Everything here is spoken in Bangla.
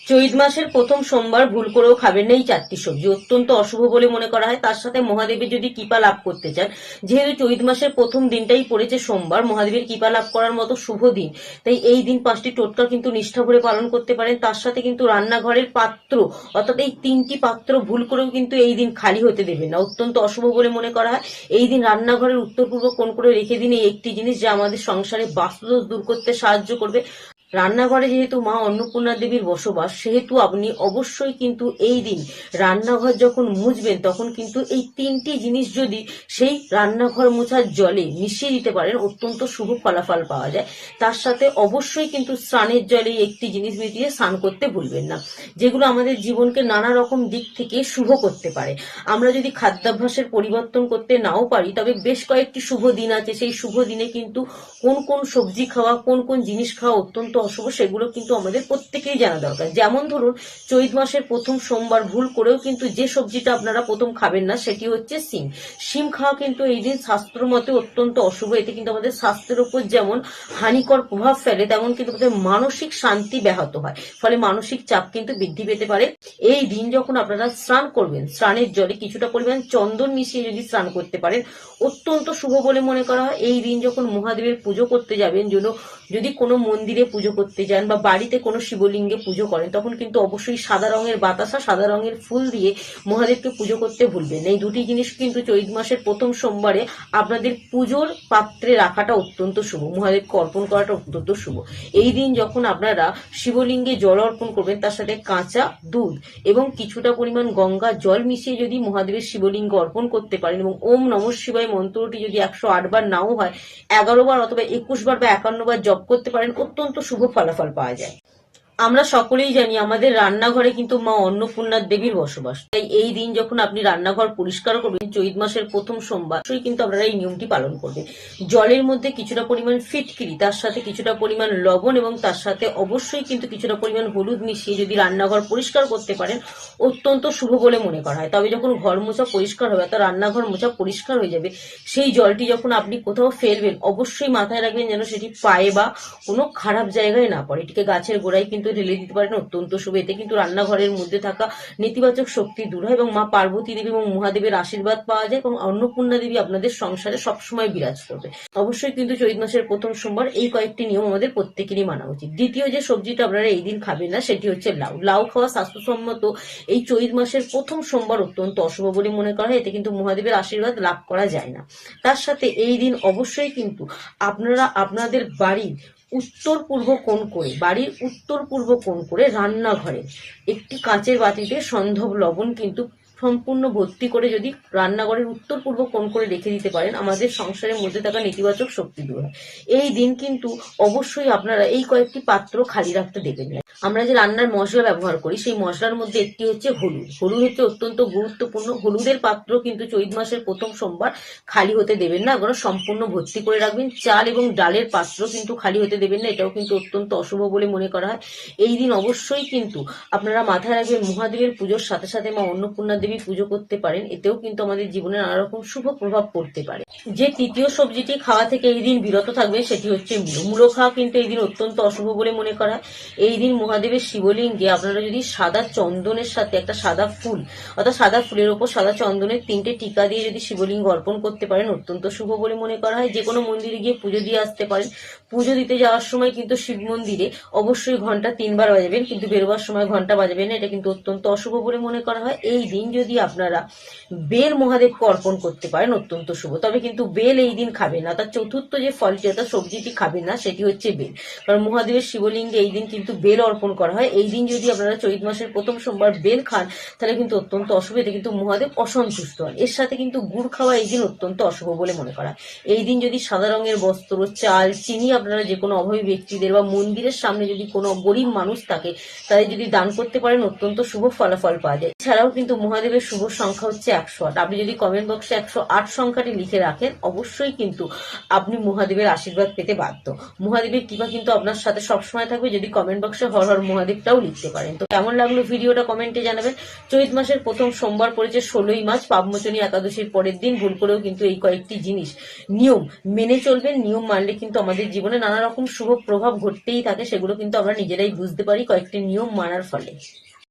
চৈত মাসের প্রথম সোমবার ভুল করেও খাবেন না এই চারটি সবজি, অত্যন্ত অশুভ বলে মনে করা হয়। তার সাথে মহাদেবের যদি কৃপা লাভ করতে চান, যেহেতু চৈত মাসের প্রথম দিনটাই পড়েছে সোমবার, মহাদেবের কৃপা লাভ করার মতো শুভ দিন, তাই এই দিন 5টি টোটকা কিন্তু নিষ্ঠা ভরে পালন করতে পারেন। তার সাথে কিন্তু রান্নাঘরের পাত্র অর্থাৎ এই 3টি পাত্র ভুল করেও কিন্তু এই দিন খালি হতে দেবেন না, অত্যন্ত অশুভ বলে মনে করা হয়। এই দিন রান্নাঘরের উত্তর পূর্ব কোণ করে রেখে দিন এই একটি জিনিস, যা আমাদের সংসারে বাস্তুদোষ দূর করতে সাহায্য করবে। রান্নাঘরে যেহেতু মা অন্নপূর্ণা দেবীর বসবাস, সেহেতু আপনি অবশ্যই কিন্তু এই দিন রান্নাঘর যখন মুছবেন, তখন কিন্তু এই 3টি জিনিস যদি সেই রান্নাঘর মোছার জলে মিশিয়ে দিতে পারেন, অত্যন্ত শুভ ফলাফল পাওয়া যায়। তার সাথে অবশ্যই কিন্তু স্নানের জলে একটি জিনিস মিশিয়ে স্নান করতে ভুলবেন না, যেগুলো আমাদের জীবনকে নানা রকম দিক থেকে শুভ করতে পারে। আমরা যদি খাদ্যাভ্যাসের পরিবর্তন করতে নাও পারি, তবে বেশ কয়েকটি শুভ দিন আছে। সেই শুভ দিনে কিন্তু কোন কোন সবজি খাওয়া, কোন কোন জিনিস খাওয়া অত্যন্ত অশুভ, সেগুলো কিন্তু আমাদের প্রত্যেকেই জানা দরকার। যেমন ধরুন, চৈত মাসের প্রথম সোমবার ভুল করেও কিন্তু যে সবজিটা আপনারা প্রথম খাবেন না, সেটি হচ্ছে শিম। শিম খাওয়া কিন্তু এই দিন শাস্ত্র মতে অত্যন্ত অশুভ। এতে কিন্তু আমাদের স্বাস্থ্যের উপর যেমন হানিকর প্রভাব ফেলে, তেমন কিন্তু আমাদের মানসিক শান্তি ব্যাহত হয়, ফলে মানসিক চাপ কিন্তু বৃদ্ধি পেতে পারে। এই দিন যখন আপনারা স্নান করবেন, স্নানের জলে কিছুটা পরিমাণ চন্দন মিশিয়ে যদি স্নান করতে পারেন, অত্যন্ত শুভ বলে মনে করা হয়। এই দিন যখন মহাদেবের পুজো করতে যাবেন, যদি কোনো মন্দিরে পুজো করতে যান বা বাড়িতে কোনো শিবলিঙ্গে পুজো করেন, তখন কিন্তু অবশ্যই সাদা রঙের বাতাসা, সাদা রঙের ফুল দিয়ে মহাদেবকে পুজো করতে ভুলবেন। এই দুটি জিনিস কিন্তু চৈত মাসের প্রথম সোমবারে আপনাদের পুজোর পাত্রে রাখাটা অত্যন্ত শুভ, মহাদেবকে অর্পণ করাটা অত্যন্ত শুভ। এই দিন যখন আপনারা শিবলিঙ্গে জল অর্পণ করবেন, তার সাথে কাঁচা দুধ এবং কিছুটা পরিমাণ গঙ্গা জল মিশিয়ে যদি মহাদেবের শিবলিঙ্গে অর্পণ করতে পারেন, এবং ওম নমঃ শিবায় মন্ত্রটি যদি 108 বার নাও হয়, 11 বার অথবা 21 বার বা 51 বার জপ করতে পারেন, অত্যন্ত শুভ ফলাফল পাওয়া যায়। আমরা সকলেই জানি আমাদের রান্নাঘরে কিন্তু মা অন্নপূর্ণা দেবীর বসবাস, তাই এই দিন যখন আপনি রান্নাঘর পরিষ্কার করবেন চৈত মাসের প্রথম সোমবার, অবশ্যই কিন্তু আপনারা এই নিয়মটি পালন করবেন। জলের মধ্যে কিছুটা পরিমাণ ফিটকিরি, তার সাথে কিছুটা পরিমাণ লবণ এবং তার সাথে অবশ্যই কিন্তু কিছুটা পরিমাণ হলুদ মিশিয়ে যদি রান্নাঘর পরিষ্কার করতে পারেন, অত্যন্ত শুভ বলে মনে করা হয়। তবে যখন ঘর মোছা পরিষ্কার হবে, অর্থাৎ রান্নাঘর মোছা পরিষ্কার হয়ে যাবে, সেই জলটি যখন আপনি কোথাও ফেলবেন, অবশ্যই মাথায় রাখবেন যেন সেটি পায়ে বা কোনো খারাপ জায়গায় না পড়ে। এটিকে গাছের গোড়ায় কিন্তু ঢেলে দিতে পারেন, অত্যন্ত শুভ। এতে কিন্তু রান্নাঘরের মধ্যে থাকা নেতিবাচক শক্তি দূর হয় এবং মা পার্বতী দেবী এবং মহাদেবের আশীর্বাদ পাওয়া যায়, এবং অন্নপূর্ণা দেবী আপনাদের সংসারে সবসময় বিরাজ করবে। অবশ্যই কিন্তু চৈত মাসের প্রথম সোমবার এই কয়েকটি নিয়ম আমাদের প্রত্যেকেরই মানা উচিত। দ্বিতীয় যে সবজিটা আপনারা এই দিন খাবেন না, সেটি হচ্ছে লাউ। লাউ খাওয়া স্বাস্থ্যসম্মত এই চৈত মাসের প্রথম সোমবার অত্যন্ত অশুভ বলে মনে করা হয়। এতে কিন্তু মহাদেবের আশীর্বাদ লাভ করা যায় না। তার সাথে এই দিন অবশ্যই কিন্তু আপনারা আপনাদের বাড়ির উত্তর পূর্ব কোণ করে রান্নাঘরে একটি কাঁচের বাটিতে সন্ধব লবণ কিন্তু সম্পূর্ণ ভর্তি করে যদি রান্নাঘরের উত্তর পূর্ব কোণ করে রেখে দিতে পারেন, আমাদের সংসারের মধ্যে থাকা নেতিবাচক শক্তি দূর হয়। এই দিন কিন্তু অবশ্যই আপনারা এই কয়েকটি পাত্র খালি রাখতে দেবেন না। আমরা যে রান্নার মশলা ব্যবহার করি, সেই মশলার মধ্যে একটি হচ্ছে হলুদ। হলুদ হচ্ছে অত্যন্ত গুরুত্বপূর্ণ। হলুদের পাত্র কিন্তু চৈত মাসের প্রথম সোমবার খালি হতে দেবেন না, আপনারা সম্পূর্ণ ভর্তি করে রাখবেন। চাল এবং ডালের পাত্র কিন্তু খালি হতে দেবেন না, এটাও কিন্তু অত্যন্ত অশুভ বলে মনে করা হয়। এই দিন অবশ্যই কিন্তু আপনারা মাথায় রাখবেন মহাদেবের পুজোর সাথে সাথে মা অন্নপূর্ণা দেবী পুজো করতে পারেন, এতেও কিন্তু আমাদের জীবনে নানা রকম শুভ প্রভাব পড়তে পারে। যে তৃতীয় সবজিটি খাওয়া থেকে এই দিন বিরত থাকবে, সেটি হচ্ছে মূলো। মূলো খাওয়া কিন্তু এই দিন অত্যন্ত অশুভ বলে মনে করা হয়। এই দিন মহাদেবের শিবলিঙ্গে আপনারা যদি সাদা চন্দনের সাথে একটা সাদা ফুল, অর্থাৎ সাদা ফুলের উপর সাদা চন্দনের 3টে টিকা দিয়ে যদি শিবলিঙ্গ অর্পণ করতে পারেন, অত্যন্ত শুভ বলে মনে করা হয়। যে কোনো মন্দিরে গিয়ে পুজো দিয়ে আসতে পারেন। পুজো দিতে যাওয়ার সময় কিন্তু শিব মন্দিরে অবশ্যই ঘন্টা 3 বার বাজাবেন, কিন্তু বেরোবার সময় ঘন্টা বাজাবেন না, এটা কিন্তু অত্যন্ত অশুভ বলে মনে করা হয়। এই দিন যদি আপনারা বেল মহাদেবকে অর্পণ করতে পারেন, অত্যন্ত শুভ। তবে কিন্তু বেল এই দিন খাবেন না, তার চতুর্থ যে ফলটি অর্থাৎ সবজিটি খাবেন না, সেটি হচ্ছে বেল, কারণ মহাদেবের শিবলিঙ্গে এই দিন কিন্তু বেল অর্পণ করা হয়। এই দিন যদি আপনারা চৈত মাসের প্রথম সোমবার বেল খান, তাহলে কিন্তু অত্যন্ত অশুভ, এতে কিন্তু মহাদেব অসন্তুষ্ট হন। এর সাথে কিন্তু গুড় খাওয়া এই দিন অত্যন্ত অশুভ বলে মনে করা হয়। এই দিন যদি সাদা রঙের বস্ত্র, চাল, চিনি আপনারা যে কোনো অভাবী ব্যক্তিদের বা মন্দিরের সামনে যদি কোনো গরিব মানুষ থাকে, তাদের যদি দান করতে পারেন, অত্যন্ত শুভ ফলাফল পাওয়া যায়। এছাড়াও কিন্তু মহাদেব মহাদেবের শুভ সংখ্যা হচ্ছে 108। আপনি যদি কমেন্ট বক্সে 108 সংখ্যাটি লিখে রাখেন, অবশ্যই কিন্তু আপনি মহাদেবের আশীর্বাদ পেতে বাধ্য। মহাদেবের কৃপা কিন্তু আপনার সাথে সবসময় থাকবে যদি কমেন্ট বক্সে হর হর মহাদেবটাও লিখতে পারেন। তো কেমন লাগলো ভিডিওটা কমেন্টে জানাবেন। চৈত মাসের প্রথম সোমবার পড়েছে 16ই মার্চ, পাবমোচনী একাদশীর পরের দিন। ভুল করেও কিন্তু এই কয়েকটি জিনিস নিয়ম মেনে চলবেন। নিয়ম মানলে কিন্তু আমাদের জীবনে নানা রকম শুভ প্রভাব ঘটতেই থাকে, সেগুলো কিন্তু আমরা নিজেরাই বুঝতে পারি কয়েকটি নিয়ম মানার ফলে।